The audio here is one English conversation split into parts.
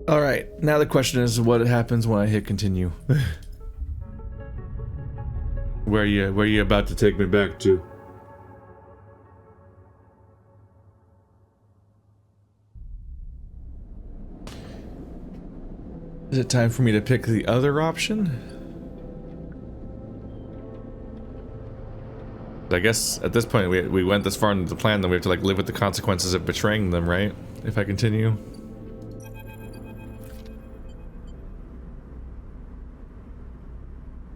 Alright, now the question is what happens when I hit continue. Where you about to take me back to? Is it time for me to pick the other option? I guess at this point we went this far into the plan that we have to like live with the consequences of betraying them, right? If I continue.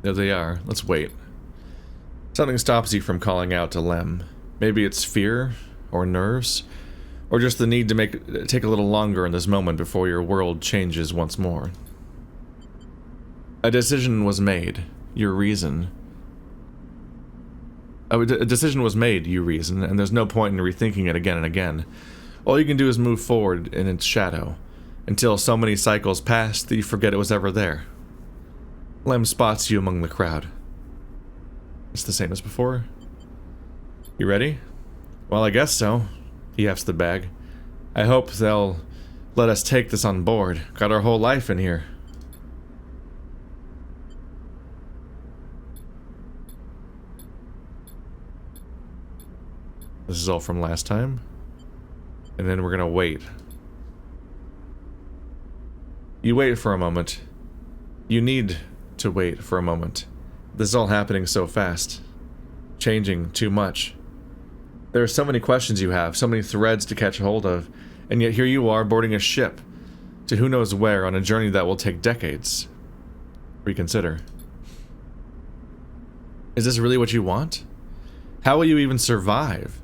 There they are. Let's wait. Something stops you from calling out to Lem. Maybe it's fear, or nerves, or just the need to take a little longer in this moment before your world changes once more. A decision was made. Your reason. A decision was made, you reason, and there's no point in rethinking it again and again. All you can do is move forward in its shadow, until so many cycles pass that you forget it was ever there. Lem spots you among the crowd. It's the same as before. You ready? Well, I guess so. He hefts the bag. I hope they'll let us take this on board. Got our whole life in here. This is all from last time. And then we're gonna wait. You wait for a moment. You need to wait for a moment. This is all happening so fast. Changing too much. There are so many questions you have, so many threads to catch hold of, and yet here you are boarding a ship to who knows where on a journey that will take decades. Reconsider. Is this really what you want? How will you even survive?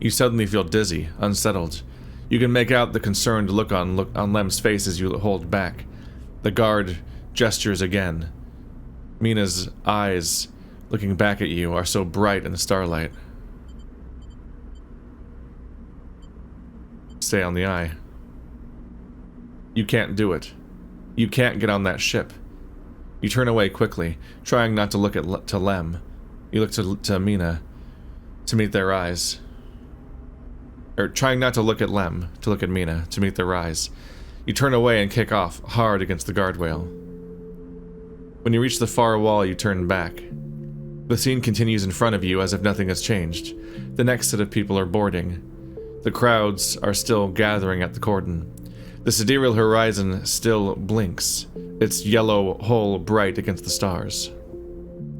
You suddenly feel dizzy, unsettled. You can make out the concerned look on Lem's face as you hold back. The guard gestures again. Mina's eyes, looking back at you, are so bright in the starlight. Stay on the eye. You can't do it. You can't get on that ship. You turn away quickly, trying not to look to Lem. You look to Mina, to meet their eyes. Trying not to look at Lem, to look at Mina, to meet their eyes. You turn away and kick off, hard against the guardrail. When you reach the far wall, you turn back. The scene continues in front of you as if nothing has changed. The next set of people are boarding. The crowds are still gathering at the cordon. The sidereal horizon still blinks, its yellow hull bright against the stars.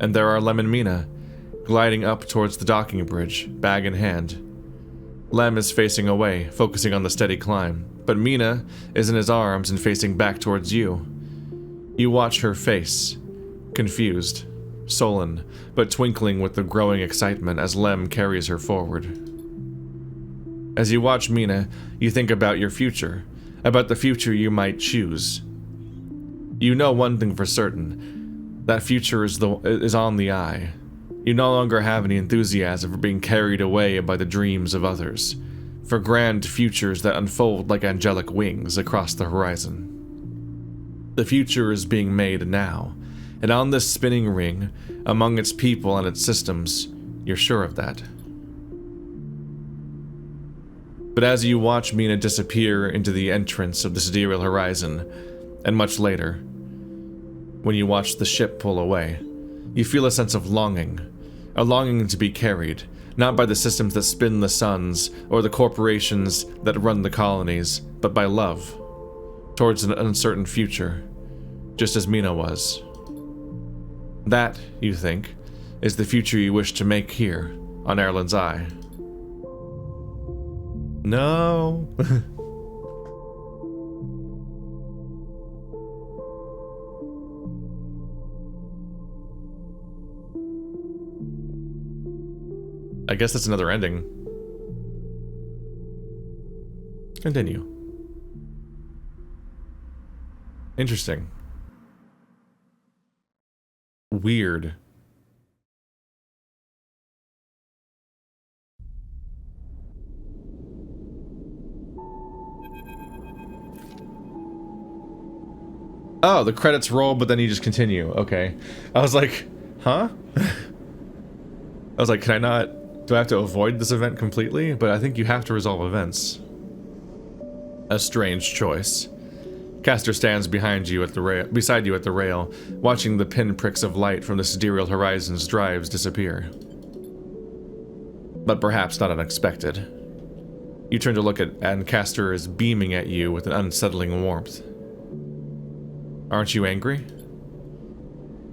And there are Lem and Mina, gliding up towards the docking bridge, bag in hand. Lem is facing away, focusing on the steady climb, but Mina is in his arms and facing back towards you. You watch her face, confused, sullen, but twinkling with the growing excitement as Lem carries her forward. As you watch Mina, you think about your future, about the future you might choose. You know one thing for certain, that future is on the eye. You no longer have any enthusiasm for being carried away by the dreams of others, for grand futures that unfold like angelic wings across the horizon. The future is being made now, and on this spinning ring, among its people and its systems, you're sure of that. But as you watch Mina disappear into the entrance of the sidereal horizon, and much later, when you watch the ship pull away, you feel a sense of longing, a longing to be carried, not by the systems that spin the suns or the corporations that run the colonies, but by love, towards an uncertain future, just as Mina was. That, you think, is the future you wish to make here, on Erlin's Eye. No. I guess that's another ending. Continue. Interesting. Weird. Oh, the credits roll, but then you just continue. Okay. I was like, huh? I was like, can I not... Do I have to avoid this event completely? But I think you have to resolve events. A strange choice. Castor stands beside you at the rail, watching the pinpricks of light from the sidereal horizon's drives disappear. But perhaps not unexpected. You turn to look at, and Castor is beaming at you with an unsettling warmth. Aren't you angry?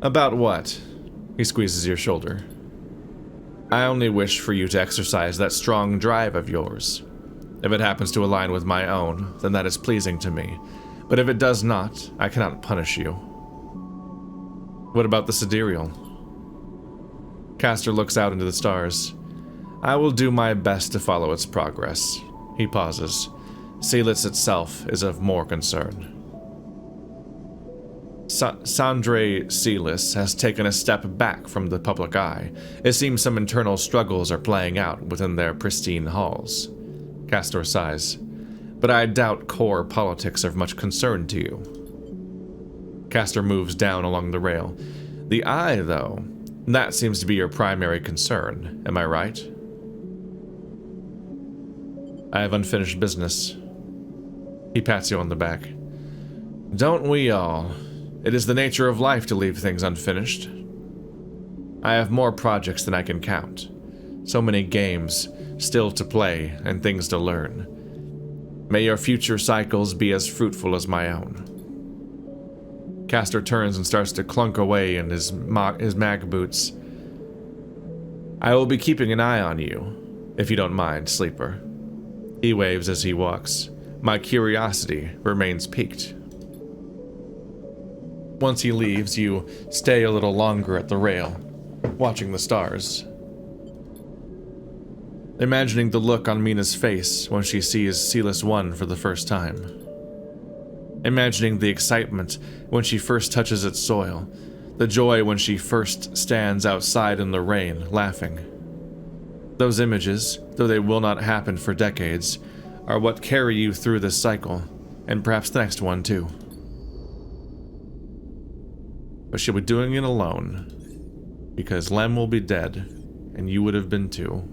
About what? He squeezes your shoulder. I only wish for you to exercise that strong drive of yours. If it happens to align with my own, then that is pleasing to me. But if it does not, I cannot punish you. What about the sidereal? Castor looks out into the stars. I will do my best to follow its progress. He pauses. Celus itself is of more concern. Sandre Celus has taken a step back from the public eye. It seems some internal struggles are playing out within their pristine halls. Castor sighs. But I doubt core politics are of much concern to you. Castor moves down along the rail. The eye, though, that seems to be your primary concern, am I right? I have unfinished business. He pats you on the back. Don't we all? It is the nature of life to leave things unfinished. I have more projects than I can count. So many games still to play and things to learn. May your future cycles be as fruitful as my own. Castor turns and starts to clunk away in his mag boots. I will be keeping an eye on you, if you don't mind, sleeper. He waves as he walks. My curiosity remains piqued. Once he leaves, you stay a little longer at the rail, watching the stars. Imagining the look on Mina's face when she sees Celus 1 for the first time. Imagining the excitement when she first touches its soil, the joy when she first stands outside in the rain, laughing. Those images, though they will not happen for decades, are what carry you through this cycle, and perhaps the next one too. But she'll be doing it alone, because Lem will be dead, and you would have been too.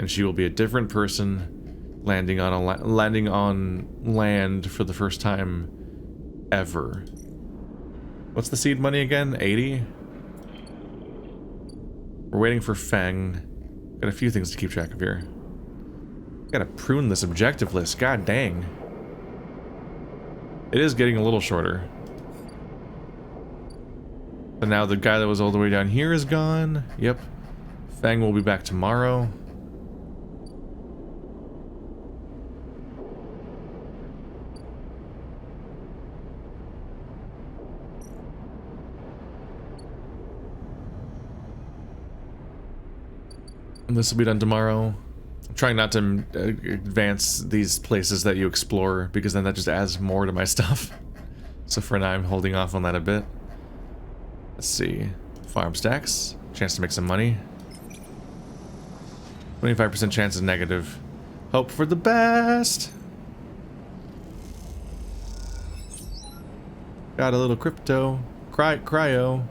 And she will be a different person, landing on land for the first time ever. What's the seed money again? 80? We're waiting for Feng. Got a few things to keep track of here. Gotta prune this objective list, god dang. It is getting a little shorter. But now the guy that was all the way down here is gone. Yep. Feng will be back tomorrow. And this will be done tomorrow. I'm trying not to advance these places that you explore, because then that just adds more to my stuff. So for now, I'm holding off on that a bit. Let's see. Farm stacks. Chance to make some money. 25% chance is negative. Hope for the best. Got a little crypto. Cryo.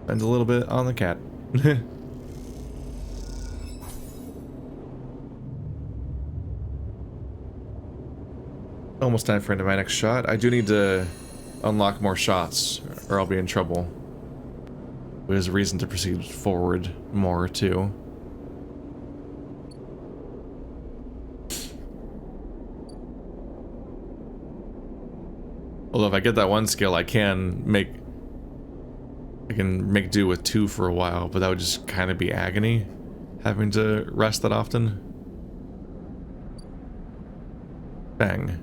And a little bit on the cat. Almost time for my next shot. I do need to unlock more shots, or I'll be in trouble. There's a reason to proceed forward more, too. Although if I get that one skill, I can make do with 2 for a while, but that would just kind of be agony, having to rest that often. Bang.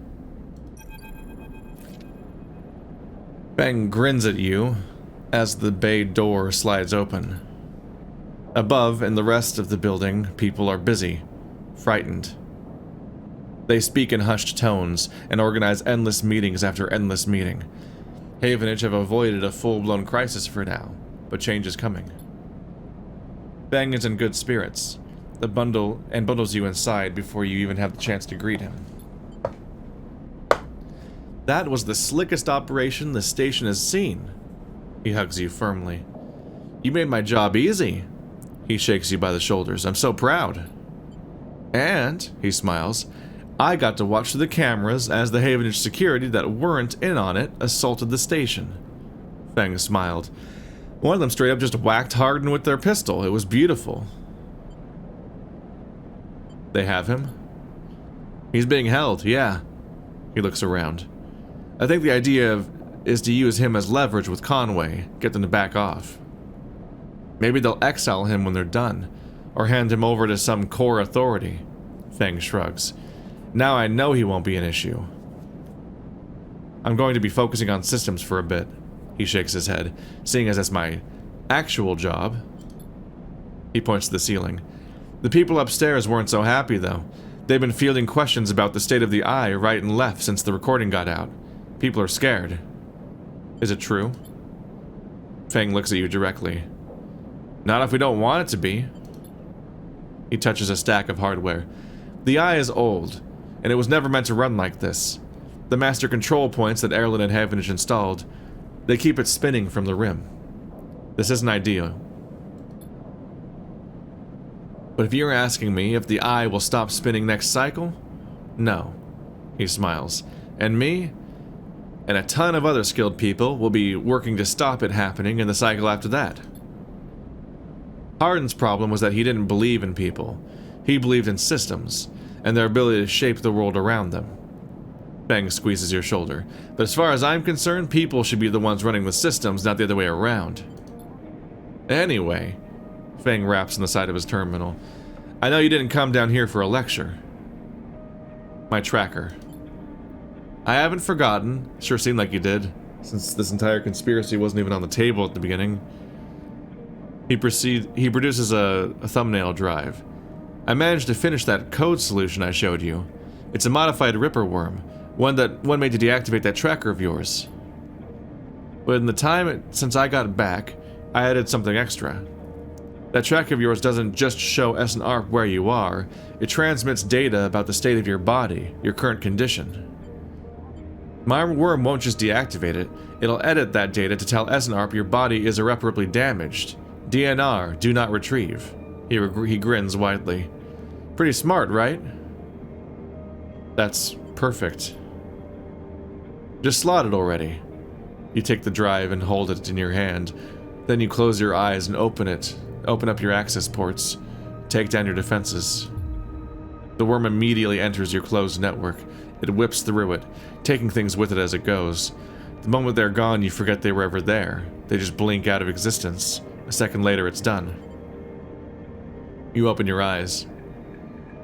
Bang grins at you as the bay door slides open. Above, in the rest of the building, people are busy, frightened. They speak in hushed tones and organize endless meetings after endless meeting. Havenage have avoided a full-blown crisis for now, but change is coming. Bang is in good spirits, bundles you inside before you even have the chance to greet him. That was the slickest operation the station has seen. He hugs you firmly. You made my job easy. He shakes you by the shoulders. I'm so proud. And, he smiles, I got to watch through the cameras as the Havenage security that weren't in on it assaulted the station. Feng smiled. One of them straight up just whacked Hardin with their pistol. It was beautiful. They have him? He's being held, yeah. He looks around. I think the idea is to use him as leverage with Conway, get them to back off. Maybe they'll exile him when they're done, or hand him over to some core authority. Feng shrugs. Now I know he won't be an issue. I'm going to be focusing on systems for a bit. He shakes his head, seeing as that's my actual job. He points to the ceiling. The people upstairs weren't so happy, though. They've been fielding questions about the state of the eye right and left since the recording got out. People are scared. Is it true? Feng looks at you directly. Not if we don't want it to be. He touches a stack of hardware. The eye is old, and it was never meant to run like this. The master control points that Erlin and Havenage installed, they keep it spinning from the rim. This isn't ideal. But if you're asking me if the eye will stop spinning next cycle, no. He smiles. And me, and a ton of other skilled people, will be working to stop it happening in the cycle after that. Hardin's problem was that he didn't believe in people. He believed in systems, and their ability to shape the world around them. Feng squeezes your shoulder. But as far as I'm concerned, people should be the ones running the systems, not the other way around. Anyway, Feng raps on the side of his terminal. I know you didn't come down here for a lecture. My tracker. I haven't forgotten. Sure seemed like you did, since this entire conspiracy wasn't even on the table at the beginning. He produces a thumbnail drive. I managed to finish that code solution I showed you. It's a modified Ripper worm, one made to deactivate that tracker of yours. But in the time since I got back, I added something extra. That tracker of yours doesn't just show SNARP where you are, it transmits data about the state of your body, your current condition. My worm won't just deactivate it, it'll edit that data to tell SNARP your body is irreparably damaged. DNR, do not retrieve. He grins widely. Pretty smart, right? That's perfect. Just slot it already. You take the drive and hold it in your hand. Then you close your eyes and open it. Open up your access ports. Take down your defenses. The worm immediately enters your closed network. It whips through it, taking things with it as it goes. The moment they're gone, you forget they were ever there. They just blink out of existence. A second later, it's done. You open your eyes.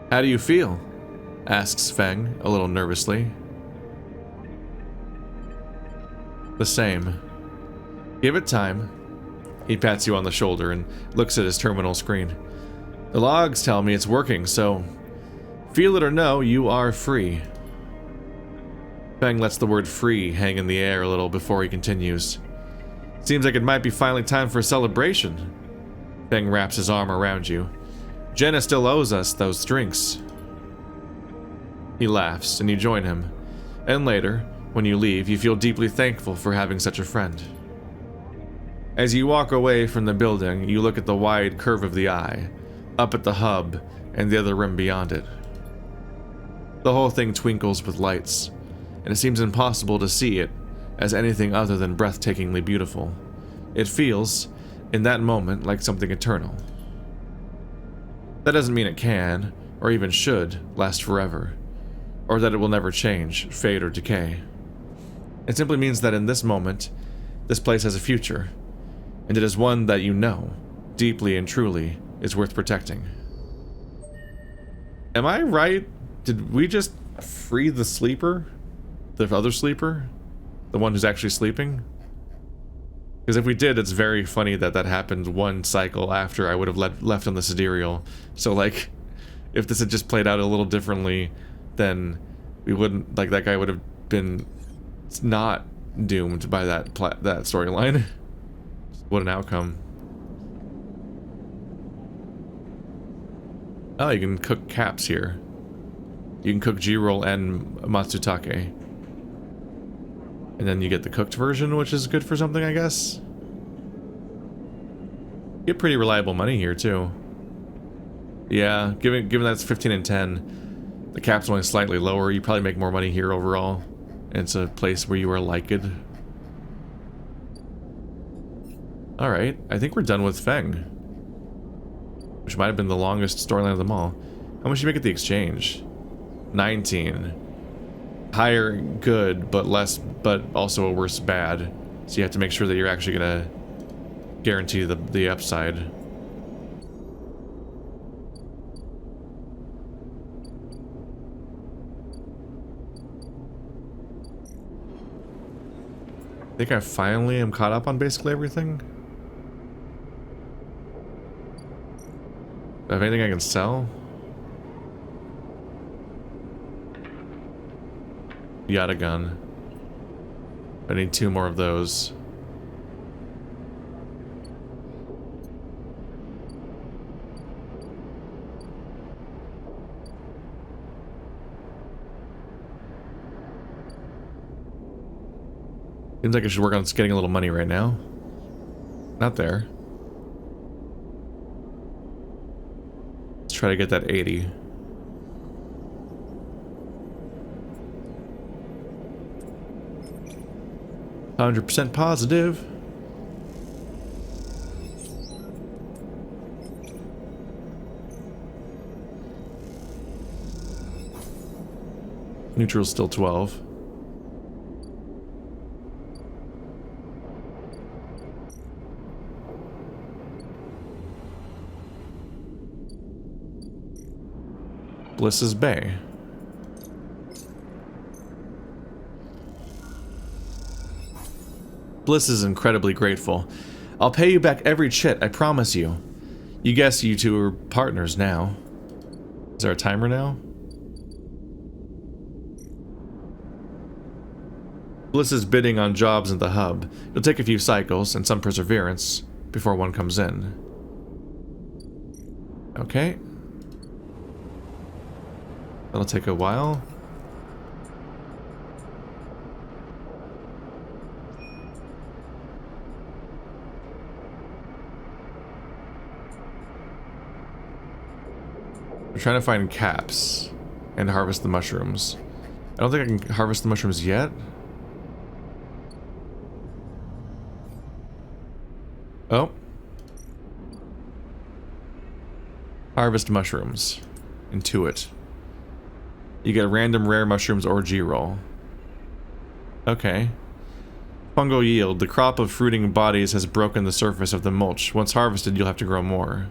How do you feel? Asks Feng, a little nervously. The same. Give it time. He pats you on the shoulder and looks at his terminal screen. The logs tell me it's working, so feel it or no, you are free. Feng lets the word free hang in the air a little before he continues. Seems like it might be finally time for a celebration. Feng wraps his arm around you. Jenna still owes us those drinks. He laughs, and you join him. And later, when you leave, you feel deeply thankful for having such a friend. As you walk away from the building, you look at the wide curve of the eye, up at the hub, and the other rim beyond it. The whole thing twinkles with lights, and it seems impossible to see it as anything other than breathtakingly beautiful. It feels, in that moment, like something eternal. That doesn't mean it can, or even should, last forever, or that it will never change, fade, or decay. It simply means that in this moment, this place has a future, and it is one that you know, deeply and truly, is worth protecting. Am I right? Did we just free the sleeper? The other sleeper? The one who's actually sleeping? Because if we did, it's very funny that that happened one cycle after I would have left on the sidereal. So, like, if this had just played out a little differently, then we wouldn't, like, that guy would have been not doomed by that storyline. What an outcome. Oh, you can cook caps here. You can cook G-roll and Matsutake. And then you get the cooked version, which is good for something, I guess. Get pretty reliable money here, too. Yeah, given that's 15 and 10, the cap's only slightly lower, you probably make more money here overall. It's a place where you are liked. Alright, I think we're done with Feng. Which might have been the longest storyline of them all. How much did you make at the exchange? 19. Higher good, but less, but also a worse bad. So you have to make sure that you're actually gonna guarantee the upside. I think I finally am caught up on basically everything. Do I have anything I can sell? Yada gun. I need 2 more of those. Seems like I should work on getting a little money right now. Not there. Let's try to get that 80. %, positive. Neutral's still 12. Bliss's Bay. Bliss is incredibly grateful. I'll pay you back every chit, I promise you. You guess you two are partners now. Is there a timer now? Bliss is bidding on jobs in the hub. It'll take a few cycles and some perseverance before one comes in. Okay. That'll take a while. I'm trying to find caps and harvest the mushrooms. I don't think I can harvest the mushrooms yet. Oh. Harvest mushrooms. Intuit. You get random rare mushrooms or G-roll. Okay. Fungal yield. The crop of fruiting bodies has broken the surface of the mulch. Once harvested, you'll have to grow more.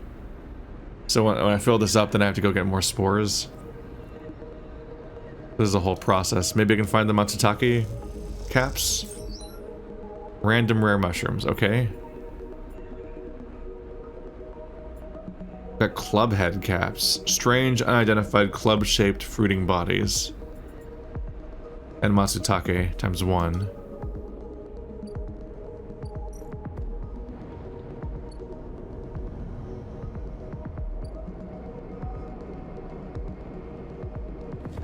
So when I fill this up, then I have to go get more spores. This is a whole process. Maybe I can find the Matsutake caps. Random rare mushrooms. Okay. Got club head caps. Strange, unidentified club-shaped fruiting bodies. And Matsutake times 1.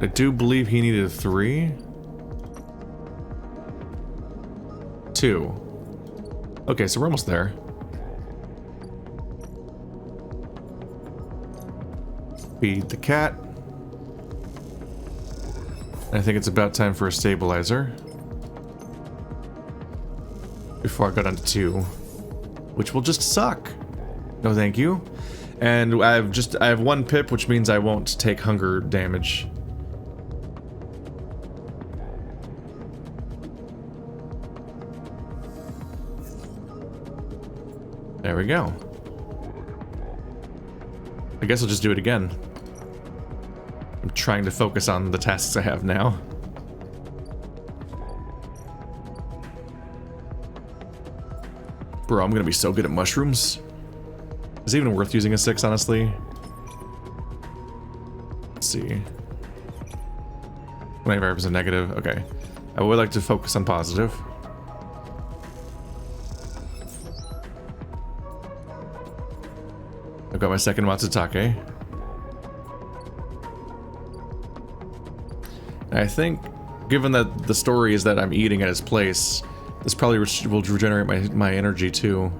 I do believe he needed 3. 2. Okay, so we're almost there. Feed the cat. I think it's about time for a stabilizer. Before I go down to 2. Which will just suck. No thank you. And I have 1 pip, which means I won't take hunger damage. There we go. I guess I'll just do it again. I'm trying to focus on the tasks I have now. Bro, I'm gonna be so good at mushrooms. Is it even worth using a 6, honestly? Let's see. 25% negative. Okay. I would like to focus on positive. I've got my second Matsutake. And I think Given that the story is that I'm eating at his place, this probably will regenerate my energy too.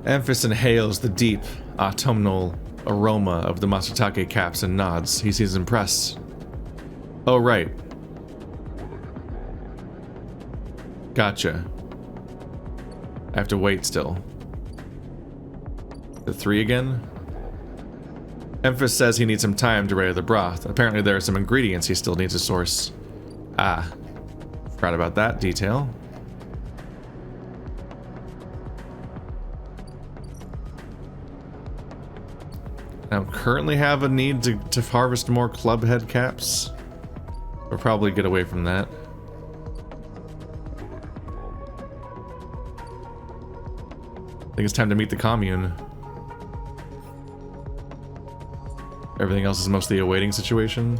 Amphis inhales the deep, autumnal aroma of the Masutake caps and nods. He seems impressed. Oh, right. Gotcha. I have to wait still. The 3 again? Amphis says he needs some time to ready the broth. Apparently there are some ingredients he still needs to source. Ah. Forgot about that detail. Now, currently have a need to harvest more club head caps. We'll probably get away from that. I think it's time to meet the commune. Everything else is mostly a waiting situation.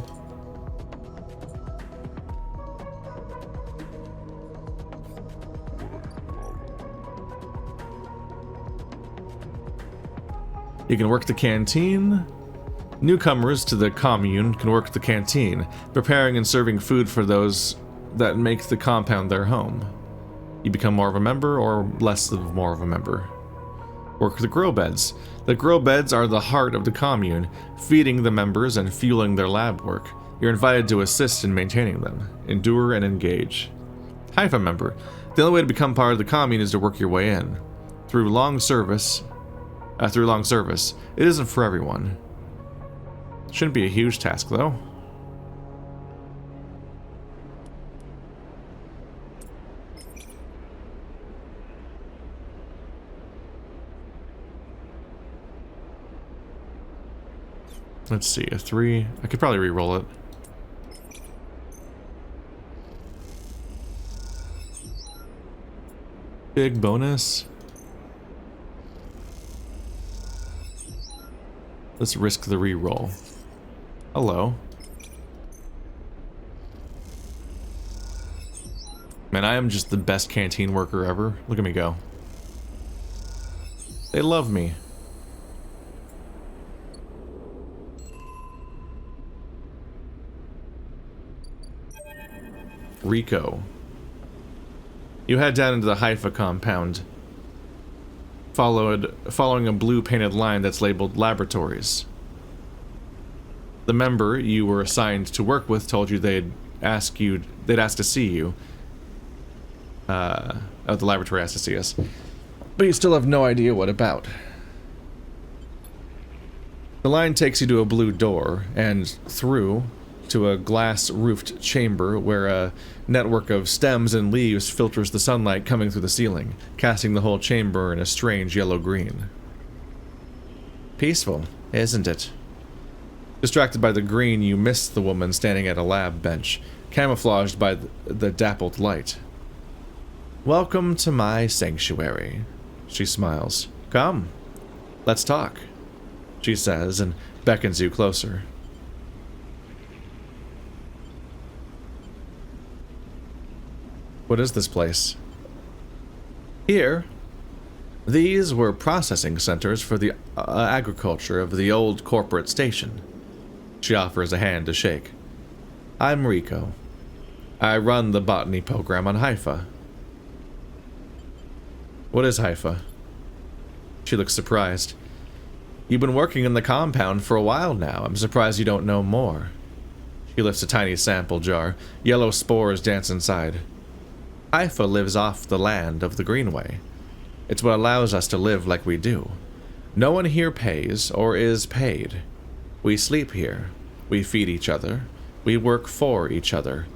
You can work the canteen. Newcomers to the commune can work the canteen, preparing and serving food for those that make the compound their home. You become more of a member or less of more of a member. Work the grow beds. The grow beds are the heart of the commune, feeding the members and fueling their lab work. You're invited to assist in maintaining them. Endure and engage. Hypha member. The only way to become part of the commune is to work your way in. Through long service, it isn't for everyone. Shouldn't be a huge task, though. Let's see, a 3. I could probably re-roll it. Big bonus. Let's risk the re-roll. Hello. Man, I am just the best canteen worker ever. Look at me go. They love me. Rico. You head down into the Hypha compound, following a blue painted line that's labeled laboratories. The member you were assigned to work with told you they'd ask to see you. The laboratory asked to see us. But you still have no idea what about. The line takes you to a blue door and through to a glass-roofed chamber where a network of stems and leaves filters the sunlight coming through the ceiling, casting the whole chamber in a strange yellow-green. Peaceful, isn't it? Distracted by the green, you miss the woman standing at a lab bench, camouflaged by the dappled light. Welcome to my sanctuary, she smiles. Come, let's talk, she says, and beckons you closer. What is this place? Here, these were processing centers for the agriculture of the old corporate station. She offers a hand to shake. I'm Rico. I run the botany program on Hypha. What is Hypha? She looks surprised. You've been working in the compound for a while now. I'm surprised you don't know more. She lifts a tiny sample jar. Yellow spores dance inside. Hypha lives off the land of the Greenway. It's what allows us to live like we do. No one here pays or is paid. We sleep here. We feed each other. We work for each other.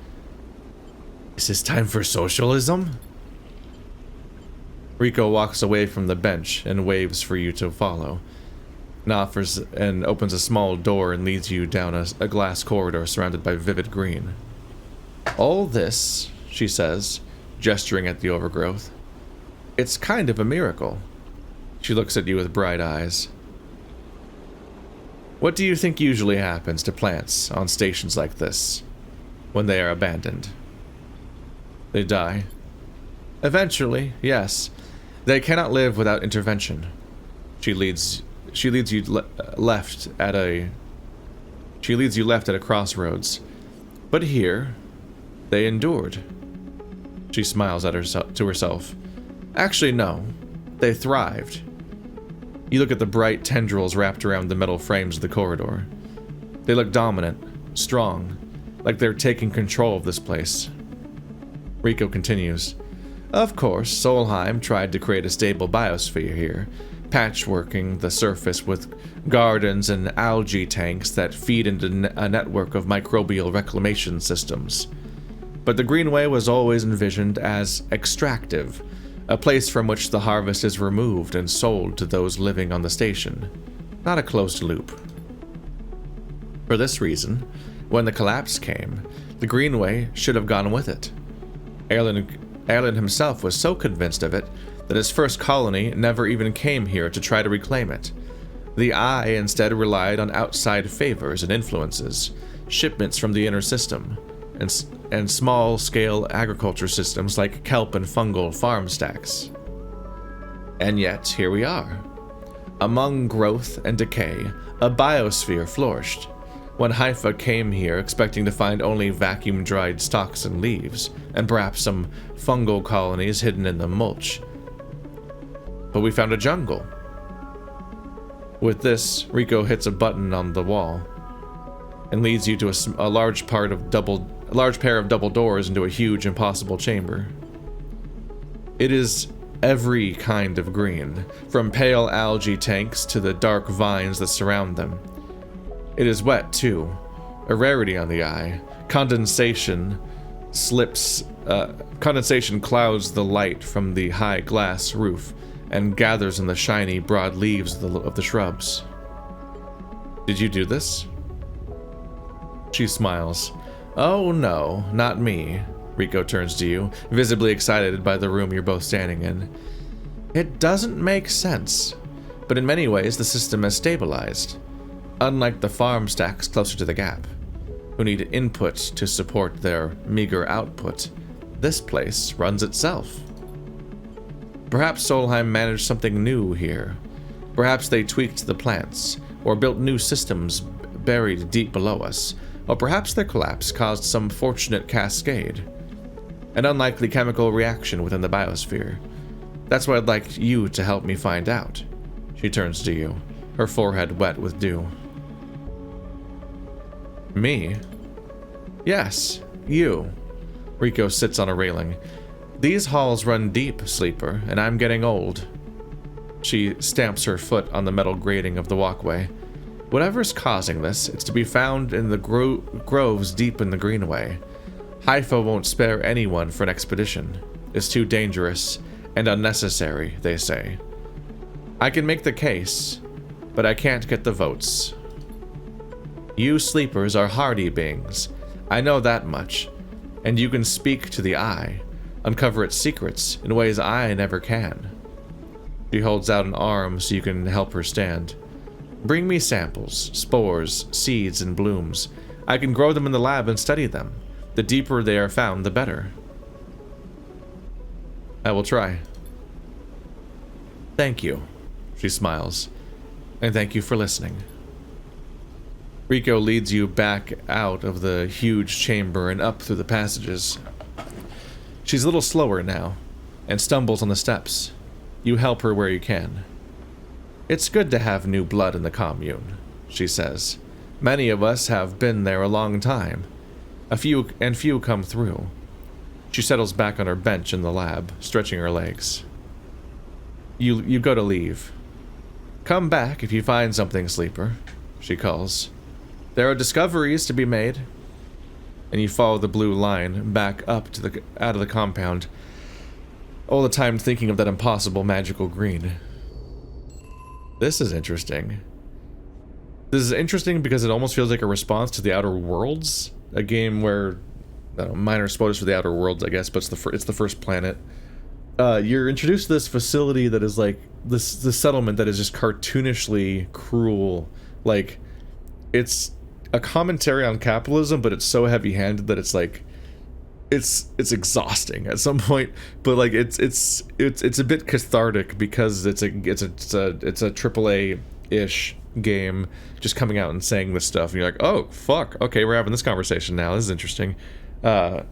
Is this time for socialism? Rico walks away from the bench and waves for you to follow. And offers and opens a small door and leads you down a glass corridor surrounded by vivid green. All this, she says, gesturing at the overgrowth. It's kind of a miracle. She looks at you with bright eyes. What do you think usually happens to plants on stations like this when they are abandoned? They die. Eventually, yes. They cannot live without intervention. She leads you left at a crossroads. But here, they endured. She smiles to herself. Actually, no. They thrived. You look at the bright tendrils wrapped around the metal frames of the corridor. They look dominant, strong, like they're taking control of this place. Rico continues. Of course, Solheim tried to create a stable biosphere here, patchworking the surface with gardens and algae tanks that feed into a network of microbial reclamation systems. But the Greenway was always envisioned as extractive, a place from which the harvest is removed and sold to those living on the station, not a closed loop. For this reason, when the collapse came, the Greenway should have gone with it. Erlin himself was so convinced of it that his first colony never even came here to try to reclaim it. The Eye instead relied on outside favors and influences, shipments from the inner system, and small-scale agriculture systems like kelp and fungal farm stacks. And yet, here we are. Among growth and decay, a biosphere flourished. When Hypha came here expecting to find only vacuum-dried stalks and leaves, and perhaps some fungal colonies hidden in the mulch. But we found a jungle. With this, Rico hits a button on the wall and leads you to a large pair of double doors into a huge, impossible chamber. It is every kind of green, from pale algae tanks to the dark vines that surround them. It is wet, too, a rarity on the Eye. Condensation clouds the light from the high glass roof and gathers in the shiny, broad leaves of the shrubs. Did you do this? She smiles. Oh no, not me. Rico turns to you, visibly excited by the room you're both standing in. It doesn't make sense, but in many ways the system has stabilized. Unlike the farm stacks closer to the gap, who need input to support their meager output, this place runs itself. Perhaps Solheim managed something new here. Perhaps they tweaked the plants, or built new systems buried deep below us, or perhaps their collapse caused some fortunate cascade. An unlikely chemical reaction within the biosphere. That's what I'd like you to help me find out. She turns to you, her forehead wet with dew. Me? Yes, you. Rico sits on a railing. These halls run deep, Sleeper, and I'm getting old. She stamps her foot on the metal grating of the walkway. Whatever's causing this, it's to be found in the groves deep in the Greenway. Hypha won't spare anyone for an expedition. It's too dangerous and unnecessary, they say. I can make the case, but I can't get the votes. You Sleepers are hardy beings. I know that much. And you can speak to the Eye, uncover its secrets in ways I never can. She holds out an arm so you can help her stand. Bring me samples, spores, seeds, and blooms. I can grow them in the lab and study them. The deeper they are found, the better. I will try. Thank you, she smiles. And thank you for listening. Rico leads you back out of the huge chamber and up through the passages. She's a little slower now, and stumbles on the steps. You help her where you can. It's good to have new blood in the commune, she says. Many of us have been there a long time. Few come through. She settles back on her bench in the lab, stretching her legs. You go to leave. Come back if you find something, Sleeper, she calls. There are discoveries to be made. And you follow the blue line back up to out of the compound, all the time thinking of that impossible magical green. This is interesting. This is interesting because it almost feels like a response to The Outer Worlds, a game where, I don't know, minor spoilers for The Outer Worlds, I guess, but it's the first planet. You're introduced to this facility that is like this settlement that is just cartoonishly cruel. Like, it's a commentary on capitalism, but it's so heavy-handed that it's like it's exhausting at some point, but like it's a bit cathartic because it's a AAA ish game just coming out and saying this stuff, and you're like, oh fuck, okay, we're having this conversation now, this is interesting. But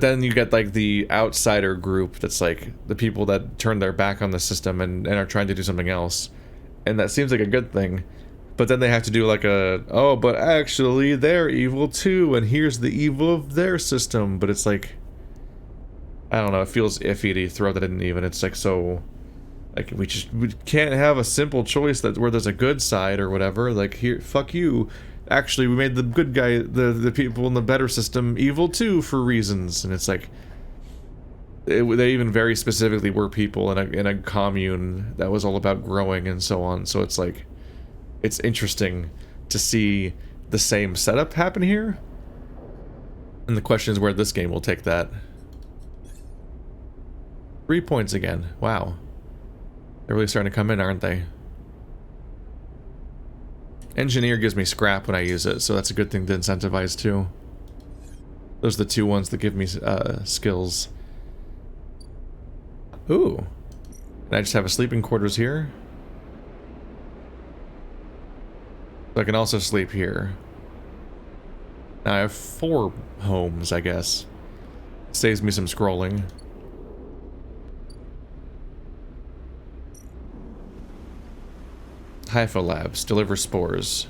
then you get like the outsider group that's like the people that turn their back on the system and are trying to do something else, and that seems like a good thing. But then they have to do like oh, but actually they're evil too, and here's the evil of their system. But it's like, I don't know, it feels iffy to throw that in even. It's like, so, like, we can't have a simple choice that where there's a good side or whatever. Like, here, fuck you. Actually, we made the good guy, the people in the better system evil too for reasons. And it's like, they even very specifically were people in a commune that was all about growing and so on. So it's like, it's interesting to see the same setup happen here. And the question is where this game will take that. 3 points again. Wow. They're really starting to come in, aren't they? Engineer gives me scrap when I use it, so that's a good thing to incentivize too. Those are the two ones that give me skills. Ooh. Can I just have a sleeping quarters here? I can also sleep here. Now I have 4 homes, I guess. Saves me some scrolling. Hypha labs deliver spores.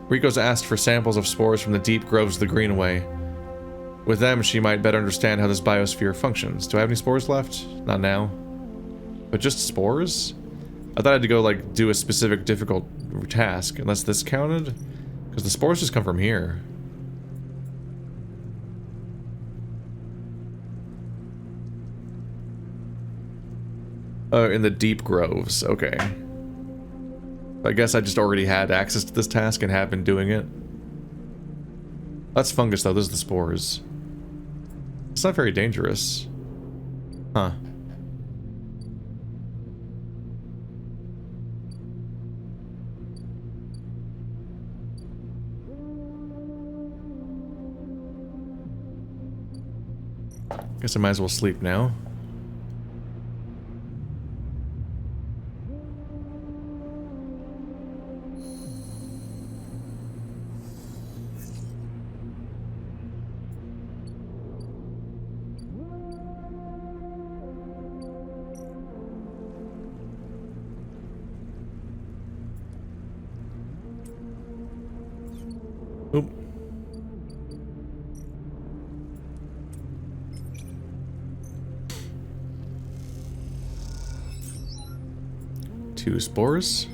Rico's asked for samples of spores from the deep groves of the Greenway. With them, she might better understand how this biosphere functions. Do I have any spores left? Not now. But just spores? I thought I had to go, like, do a specific difficult task, unless this counted? Because the spores just come from here. Oh, in the deep groves. Okay. I guess I just already had access to this task and have been doing it. That's fungus, though. Those are the spores. It's not very dangerous. Huh. Guess I might as well sleep now. Oop. Two spores.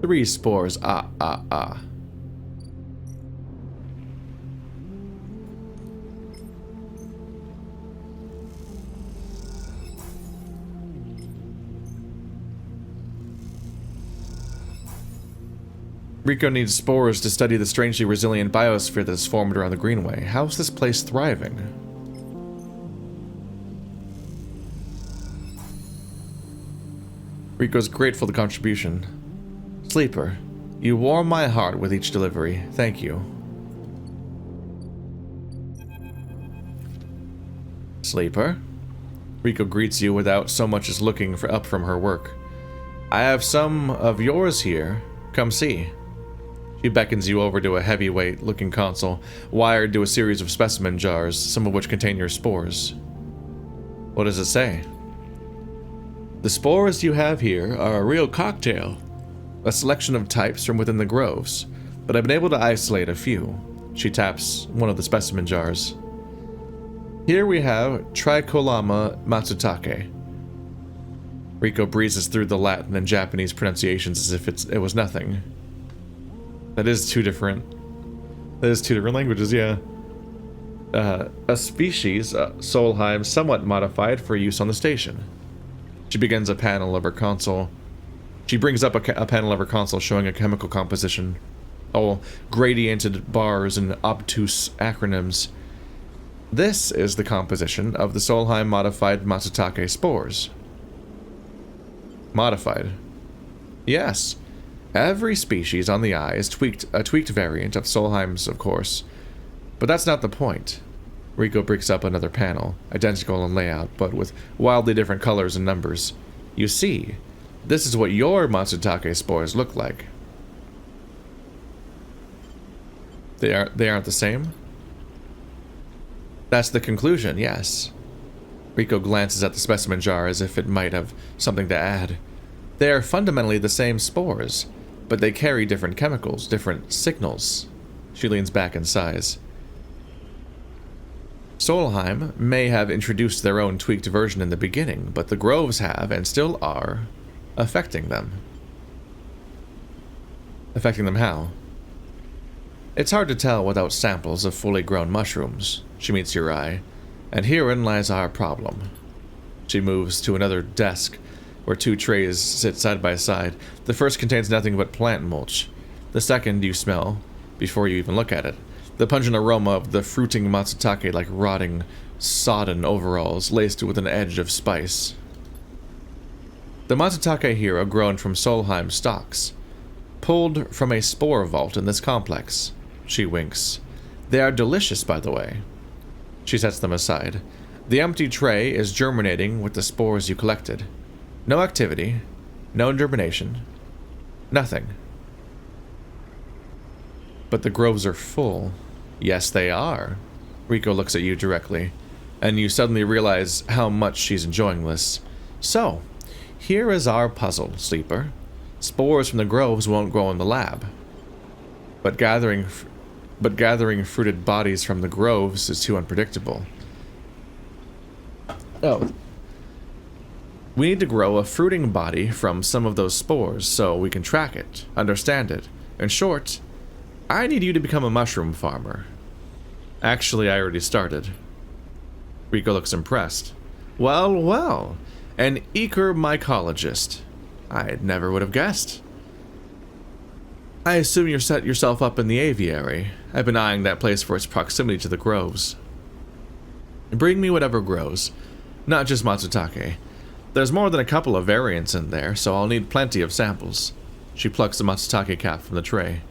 Three spores. Ah. Rico needs spores to study the strangely resilient biosphere that has formed around the Greenway. How is this place thriving? Rico's grateful for the contribution. Sleeper, you warm my heart with each delivery. Thank you. Sleeper? Rico greets you without so much as looking up from her work. I have some of yours here. Come see. She beckons you over to a heavyweight-looking console, wired to a series of specimen jars, some of which contain your spores. What does it say? The spores you have here are a real cocktail. A selection of types from within the groves, but I've been able to isolate a few. She taps one of the specimen jars. Here we have Tricolama Matsutake. Rico breezes through the Latin and Japanese pronunciations as if it was nothing. That is two different languages, yeah. A species, Solheim, somewhat modified for use on the station. She begins a panel of her console. She brings up a panel of her console showing a chemical composition. All gradiented bars and obtuse acronyms. This is the composition of the Solheim modified Matsutake spores. Modified. Yes. Every species on the eye is a tweaked variant of Solheim's, of course. But that's not the point. Rico breaks up another panel, identical in layout, but with wildly different colors and numbers. You see, this is what your Matsutake spores look like. They aren't the same? That's the conclusion, yes. Rico glances at the specimen jar as if it might have something to add. They are fundamentally the same spores, but they carry different chemicals, different signals. She leans back and sighs. Solheim may have introduced their own tweaked version in the beginning, but the groves have, and still are, affecting them. Affecting them how? It's hard to tell without samples of fully grown mushrooms. She meets your eye, and herein lies our problem. She moves to another desk, where two trays sit side by side. The first contains nothing but plant mulch. The second you smell, before you even look at it. The pungent aroma of the fruiting matsutake like rotting, sodden overalls laced with an edge of spice. The matsutake here are grown from Solheim stalks, pulled from a spore vault in this complex. She winks. They are delicious, by the way. She sets them aside. The empty tray is germinating with the spores you collected. No activity, no germination, nothing. But the groves are full. Yes, they are. Rico looks at you directly, and you suddenly realize how much she's enjoying this. So, here is our puzzle, Sleeper. Spores from the groves won't grow in the lab. But gathering fruited bodies from the groves is too unpredictable. Oh. We need to grow a fruiting body from some of those spores so we can track it, understand it. In short, I need you to become a mushroom farmer. Actually, I already started. Rico looks impressed. Well, well, an eco-mycologist. I never would have guessed. I assume you set yourself up in the aviary. I've been eyeing that place for its proximity to the groves. Bring me whatever grows, not just matsutake. There's more than a couple of variants in there, so I'll need plenty of samples. She plucks the matsutake cap from the tray.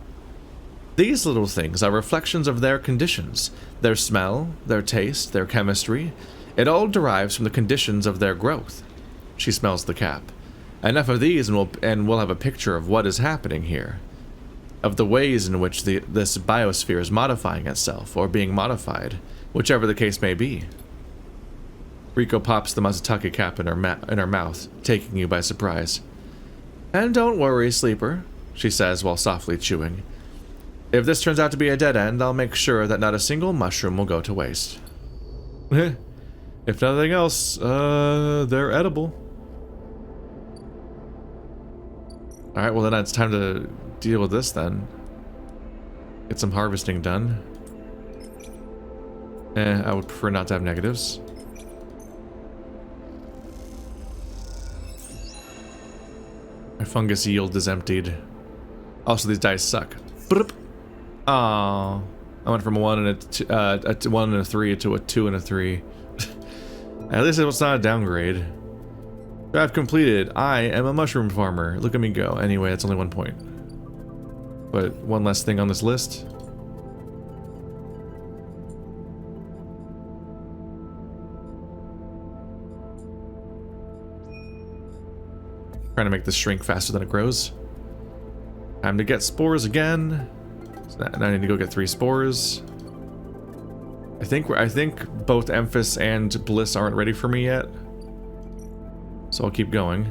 These little things are reflections of their conditions, their smell, their taste, their chemistry. It all derives from the conditions of their growth. She smells the cap. Enough of these and we'll have a picture of what is happening here. Of the ways in which this biosphere is modifying itself, or being modified, whichever the case may be. Rico pops the matsutake cap in her mouth, taking you by surprise. And don't worry, Sleeper, she says while softly chewing. If this turns out to be a dead end, I'll make sure that not a single mushroom will go to waste. If nothing else, they're edible. Alright, well then it's time to deal with this then. Get some harvesting done. I would prefer not to have negatives. My fungus yield is emptied. Also, these dice suck. Brrp. Aww. I went from a 1 and a 1 and a 3 to a 2 and a 3. At least it's not a downgrade. Drive completed. I am a mushroom farmer. Look at me go. Anyway, that's only 1 point. But one less thing on this list. Trying to make this shrink faster than it grows. Time to get spores again. So now I need to go get 3 spores. I think both Emphas and Bliss aren't ready for me yet. So I'll keep going.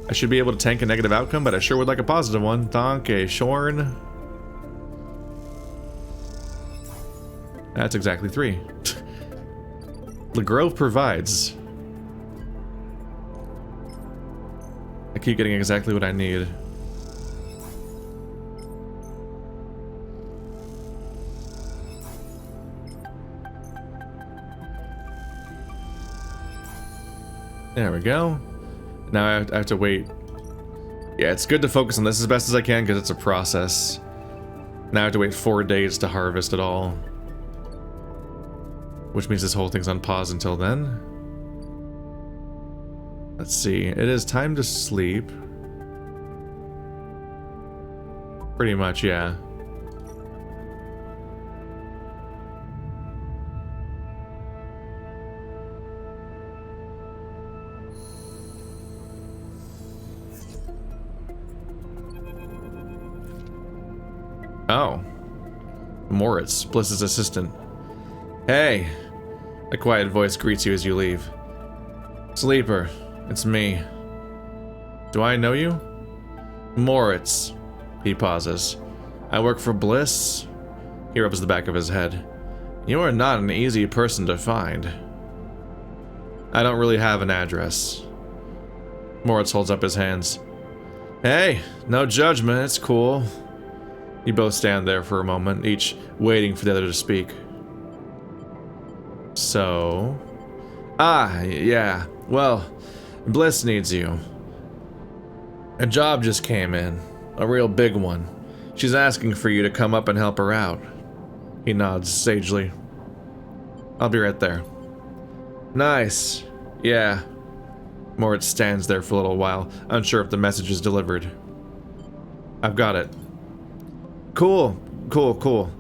I should be able to tank a negative outcome, but I sure would like a positive one. Danke, Shorn. That's exactly 3. The Grove provides. I keep getting exactly what I need. There we go. Now I have to wait. Yeah, it's good to focus on this as best as I can because it's a process. Now I have to wait 4 days to harvest it all. Which means this whole thing's on pause until then. Let's see. It is time to sleep. Pretty much, yeah. Oh. Moritz, Bliss's assistant. Hey! A quiet voice greets you as you leave. Sleeper, it's me. Do I know you? Moritz. He pauses. I work for Bliss. He rubs the back of his head. You are not an easy person to find. I don't really have an address. Moritz holds up his hands. Hey, no judgment, it's cool. You both stand there for a moment, each waiting for the other to speak. So... Ah, yeah. Well, Bliss needs you. A job just came in. A real big one. She's asking for you to come up and help her out. He nods sagely. I'll be right there. Nice. Yeah. Moritz stands there for a little while, unsure if the message is delivered. I've got it. Cool. Cool.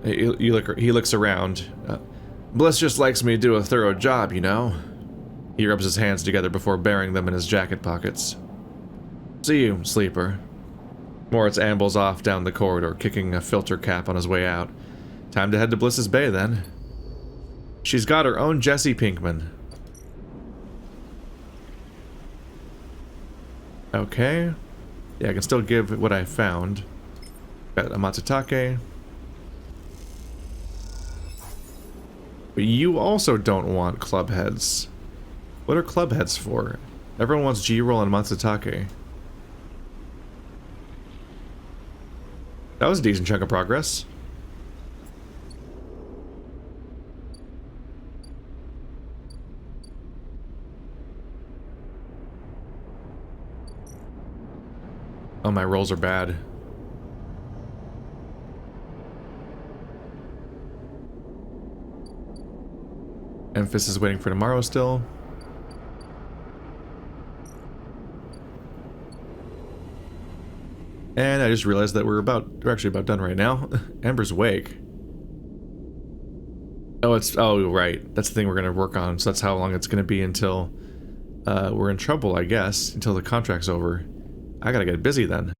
He looks around. Bliss just likes me to do a thorough job, you know? He rubs his hands together before burying them in his jacket pockets. See you, sleeper. Moritz ambles off down the corridor, kicking a filter cap on his way out. Time to head to Bliss's Bay, then. She's got her own Jesse Pinkman. Okay. Yeah, I can still give what I found. Got a Matsutake. But you also don't want club heads. What are club heads for? Everyone wants G-roll and Matsutake. That was a decent chunk of progress. Oh, my rolls are bad. Memphis is waiting for tomorrow still. And I just realized that we're actually about done right now. Amber's Wake. Oh, right. That's the thing we're gonna work on, so that's how long it's gonna be until we're in trouble, I guess, until the contract's over. I gotta get busy then.